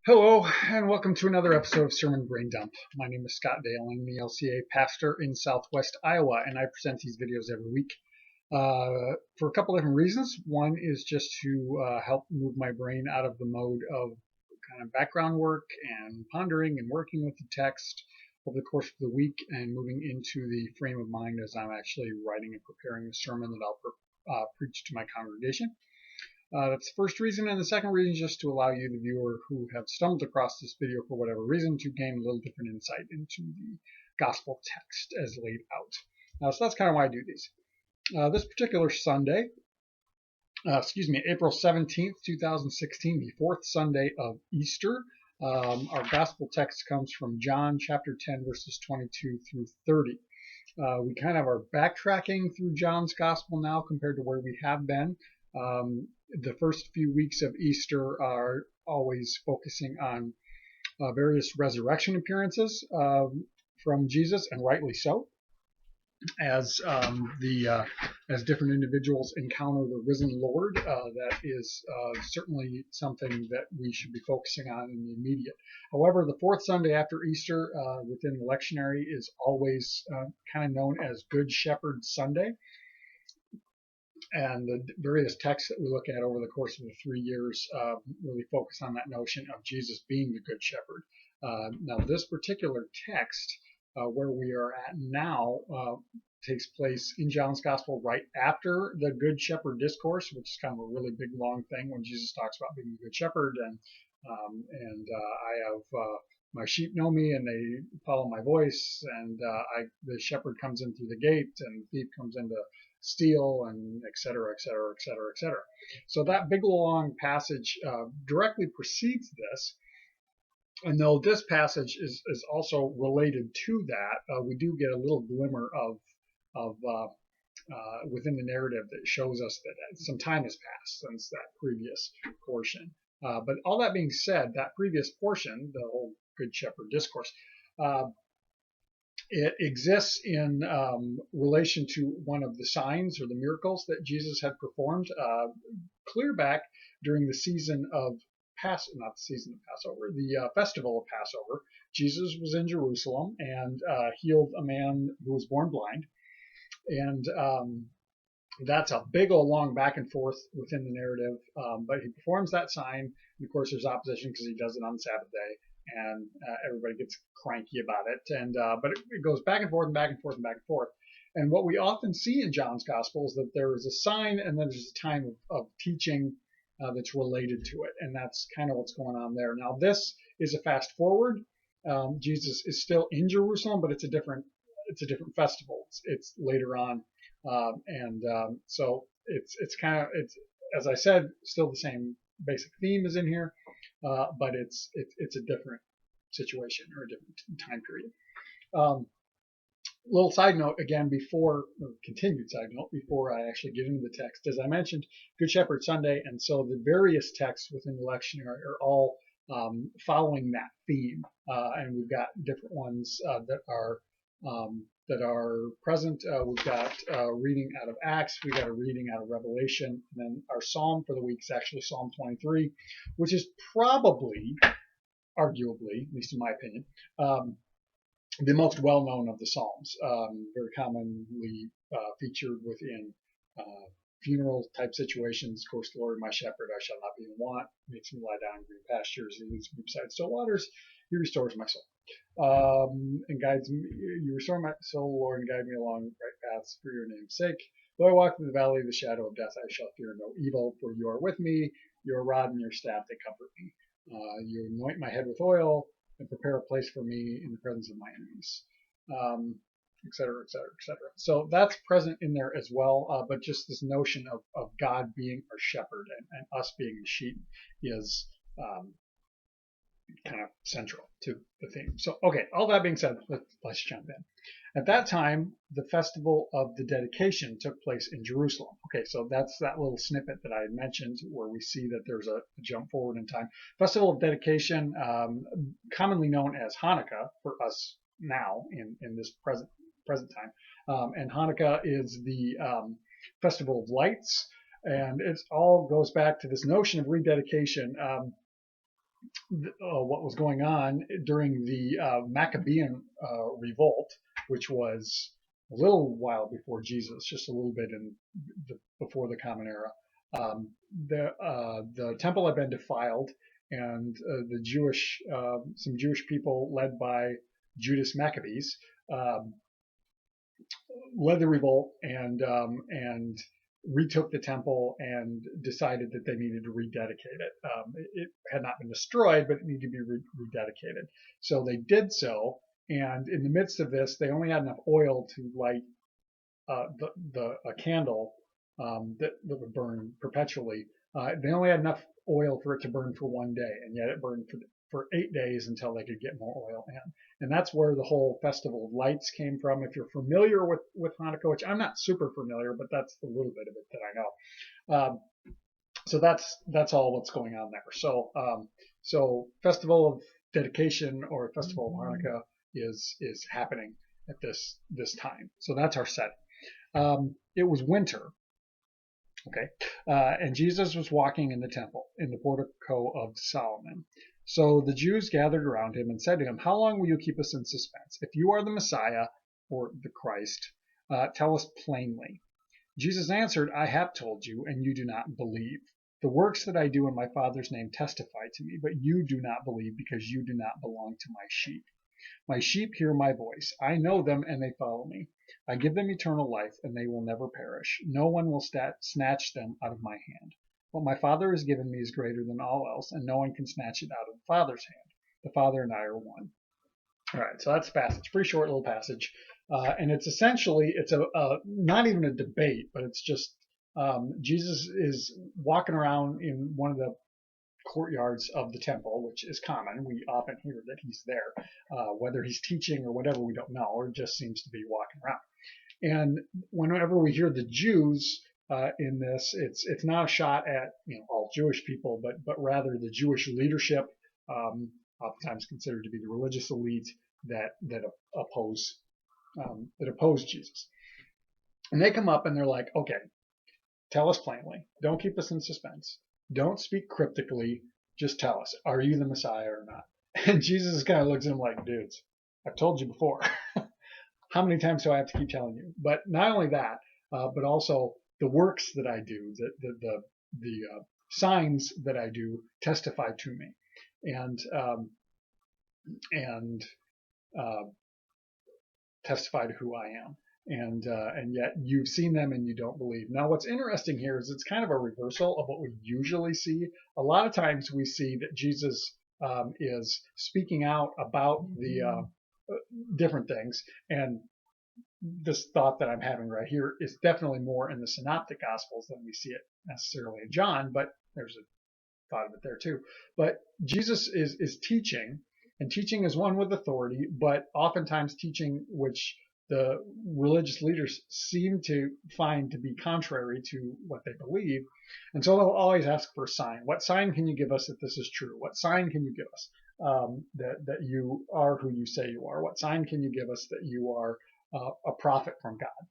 Hello, and welcome to another episode of Sermon Braindump. My name is Scott Dalen, the LCA pastor in Southwest Iowa, and I present these videos every week for a couple different reasons. One is just to help move my brain out of the mode of kind of background work and pondering and working with the text over the course of the week and moving into the frame of mind as I'm actually writing and preparing the sermon that I'll preach to my congregation. That's the first reason, and the second reason is just to allow you, the viewer, who have stumbled across this video for whatever reason, to gain a little different insight into the gospel text as laid out. So that's kind of why I do these. This particular Sunday, April 17th, 2016, the fourth Sunday of Easter, our gospel text comes from John chapter 10, verses 22 through 30. We kind of are backtracking through John's gospel now compared to where we have been. The first few weeks of Easter are always focusing on various resurrection appearances from Jesus, and rightly so, as different individuals encounter the risen Lord. That is certainly something that we should be focusing on in the immediate. However, the fourth Sunday after Easter within the lectionary is always kind of known as Good Shepherd Sunday. And the various texts that we look at over the course of the 3 years really focus on that notion of Jesus being the Good Shepherd. Now, this particular text, where we are at now, takes place in John's Gospel right after the Good Shepherd Discourse, which is kind of a really big, long thing when Jesus talks about being the Good Shepherd. And I have my sheep know me, and they follow my voice, and the shepherd comes in through the gate, and the thief comes in to steal, and et cetera, et cetera, et cetera, et cetera. So that big long passage directly precedes this. And though this passage is also related to that, we do get a little glimmer of within the narrative that shows us that some time has passed since that previous portion. But all that being said, that previous portion, the whole Good Shepherd Discourse, it exists in relation to one of the signs or the miracles that Jesus had performed clear back during the season of not the season of Passover, the festival of Passover. Jesus was in Jerusalem and healed a man who was born blind. And that's a big old long back and forth within the narrative. But he performs that sign. And of course, there's opposition because he does it on the Sabbath day. And everybody gets cranky about it. And but it goes back and forth and back and forth and back and forth. And what we often see in John's Gospel is that there is a sign and then there's a time of teaching that's related to it. And that's kind of what's going on there. Now, this is a fast forward. Jesus is still in Jerusalem, but it's a different festival. It's later on. So it's kind of, as I said, still the same basic theme is in here, but it's a different situation or a different time period. Little side note again continued side note before I actually get into the text. As I mentioned, Good Shepherd Sunday, and so the various texts within the lectionary are all following that theme, and we've got different ones that are present. We've got a reading out of Acts, we've got a reading out of Revelation, and then our psalm for the week is actually Psalm 23, which is probably, arguably, at least in my opinion, the most well-known of the Psalms, very commonly featured within funeral type situations. Of course, the Lord, my shepherd, I shall not be in want. Makes me lie down in green pastures. He leads me beside still waters. He restores my soul. And guides me. You restore my soul, Lord, and guide me along right paths for your name's sake. Though I walk through the valley of the shadow of death, I shall fear no evil, for you are with me. Your rod and your staff, they comfort me. You anoint my head with oil and prepare a place for me in the presence of my enemies, et cetera, et cetera, et cetera. So that's present in there as well, but just this notion of God being our shepherd and us being the sheep is kind of central to the theme. So, okay, all that being said, let's jump in. At that time, the festival of the dedication took place in Jerusalem. Okay, so that's that little snippet that I had mentioned where we see that there's a jump forward in time. Festival of dedication, commonly known as Hanukkah for us now in this present time. And Hanukkah is the festival of lights, and it all goes back to this notion of rededication. what was going on during the Maccabean revolt, which was a little while before Jesus, just a little bit before the Common Era. The temple had been defiled, and some Jewish people led by Judas Maccabees um, led the revolt and retook the temple and decided that they needed to rededicate it. It had not been destroyed, but it needed to be rededicated. So they did so, and in the midst of this, they only had enough oil to light a candle that would burn perpetually. They only had enough oil for it to burn for one day, and yet it burned for 8 days until they could get more oil in. And that's where the whole Festival of Lights came from. If you're familiar with Hanukkah, which I'm not super familiar, but that's the little bit of it that I know. So that's all what's going on there. So Festival of Dedication or Festival of Hanukkah is happening at this time. So that's our setting. It was winter. Okay. And Jesus was walking in the temple, in the portico of Solomon. So the Jews gathered around him and said to him, "How long will you keep us in suspense? If you are the Messiah, or the Christ, tell us plainly." Jesus answered, "I have told you, and you do not believe. The works that I do in my Father's name testify to me, but you do not believe because you do not belong to my sheep. My sheep hear my voice. I know them, and they follow me. I give them eternal life, and they will never perish. No one will snatch them out of my hand. What my Father has given me is greater than all else, and no one can snatch it out of the Father's hand. The Father and I are one." All right, so that's the passage. Pretty short little passage, and it's essentially not even a debate, but it's just Jesus is walking around in one of the courtyards of the temple, which is common. We often hear that he's there, whether he's teaching or whatever, we don't know, or just seems to be walking around. And whenever we hear the Jews in this, it's not a shot at all Jewish people, but rather the Jewish leadership, oftentimes considered to be the religious elite that oppose Jesus. And they come up and they're like, "Okay, tell us plainly. Don't keep us in suspense. Don't speak cryptically. Just tell us, are you the Messiah or not?" And Jesus kind of looks at them like, "Dudes, I've told you before. How many times do I have to keep telling you?" But not only that, but also the works that I do, the signs that I do testify to me, and testify to who I am. And yet you've seen them and you don't believe. Now, what's interesting here is it's kind of a reversal of what we usually see. A lot of times we see that Jesus is speaking out about the different things, and this thought that I'm having right here is definitely more in the Synoptic Gospels than we see it necessarily in John, but there's a thought of it there too. But Jesus is teaching, and teaching is one with authority, but oftentimes teaching which the religious leaders seem to find to be contrary to what they believe. And so they'll always ask for a sign. What sign can you give us that this is true? What sign can you give us that you are who you say you are? What sign can you give us that you are a prophet from God?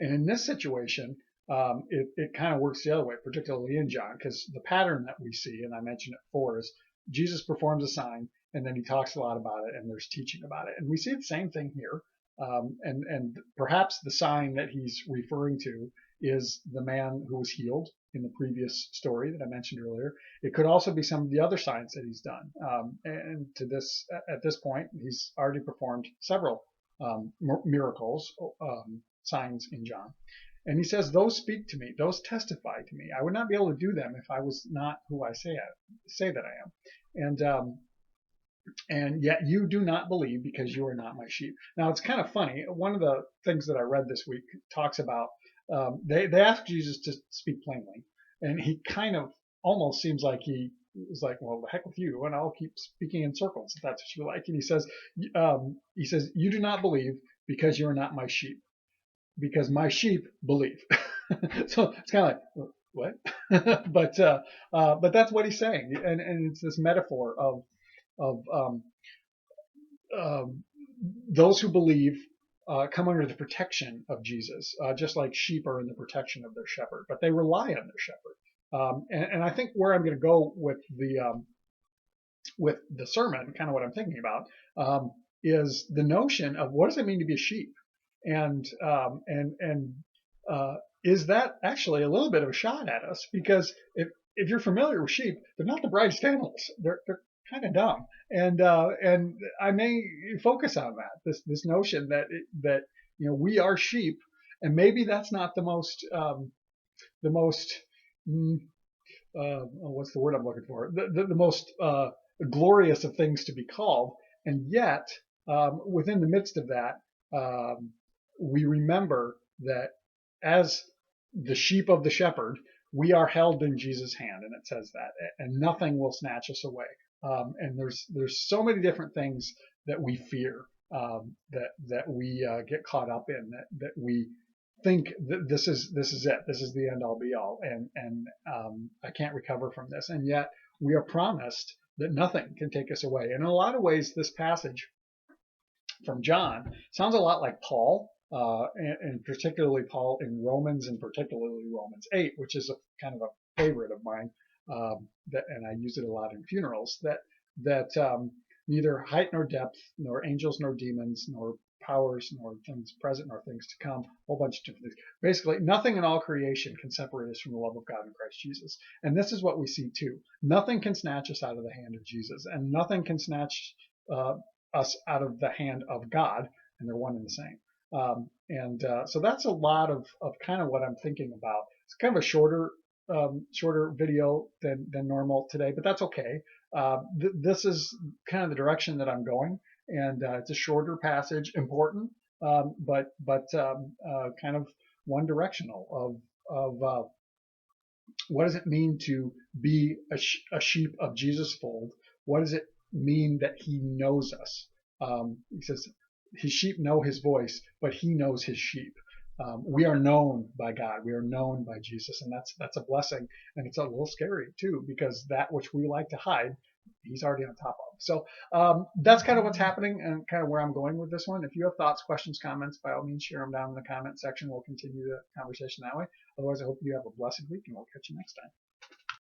And in this situation, it kind of works the other way, particularly in John, because the pattern that we see, and I mentioned it before, is Jesus performs a sign, and then he talks a lot about it, and there's teaching about it. And we see the same thing here. And perhaps the sign that he's referring to is the man who was healed in the previous story that I mentioned earlier. It could also be some of the other signs that he's done. And at this point, he's already performed several miracles, signs in John. And he says, "Those speak to me, those testify to me. I would not be able to do them if I was not who I say that I am. And yet you do not believe because you are not my sheep." Now, it's kind of funny. One of the things that I read this week talks about, they asked Jesus to speak plainly, and he kind of almost seems like he was like, "Well, the heck with you, and I'll keep speaking in circles if that's what you like." And he says, "You do not believe because you are not my sheep, because my sheep believe." So it's kind of like, what? But that's what he's saying, and it's this metaphor of those who believe come under the protection of Jesus, just like sheep are in the protection of their shepherd, but they rely on their shepherd. And I think where I'm going to go with with the sermon, kind of what I'm thinking about, is the notion of what does it mean to be a sheep, and is that actually a little bit of a shot at us? Because if you're familiar with sheep, they're not the brightest animals. They're kind of dumb, and I may focus on that this notion that we are sheep, and maybe that's not the most mm, what's the word I'm looking for? The most glorious of things to be called, and yet within the midst of that, we remember that as the sheep of the shepherd, we are held in Jesus' hand, and it says that, and nothing will snatch us away. And there's so many different things that we fear, that we get caught up in, that we think that this is it, this is the end all be all, and I can't recover from this, and yet we are promised that nothing can take us away. And in a lot of ways, this passage from John sounds a lot like Paul, and particularly Paul in Romans, and particularly Romans 8, which is a kind of a favorite of mine, and I use it a lot in funerals. That neither height nor depth, nor angels nor demons, nor powers, nor things present, nor things to come, a whole bunch of different things. Basically, nothing in all creation can separate us from the love of God in Christ Jesus. And this is what we see too. Nothing can snatch us out of the hand of Jesus, and nothing can snatch us out of the hand of God, and they're one and the same. So that's a lot of kind of what I'm thinking about. It's kind of a shorter video than normal today, but that's okay. This is kind of the direction that I'm going, and it's a shorter passage, important, but kind of one directional of what does it mean to be a sheep of Jesus' fold? What does it mean that he knows us? He says his sheep know his voice, but he knows his sheep. We are known by God. We are known by Jesus, and that's a blessing. And it's a little scary too, because that which we like to hide, he's already on top of. So that's kind of what's happening, and kind of where I'm going with this one. If you have thoughts, questions, comments, by all means, share them down in the comment section. We'll continue the conversation that way. Otherwise, I hope you have a blessed week, and we'll catch you next time.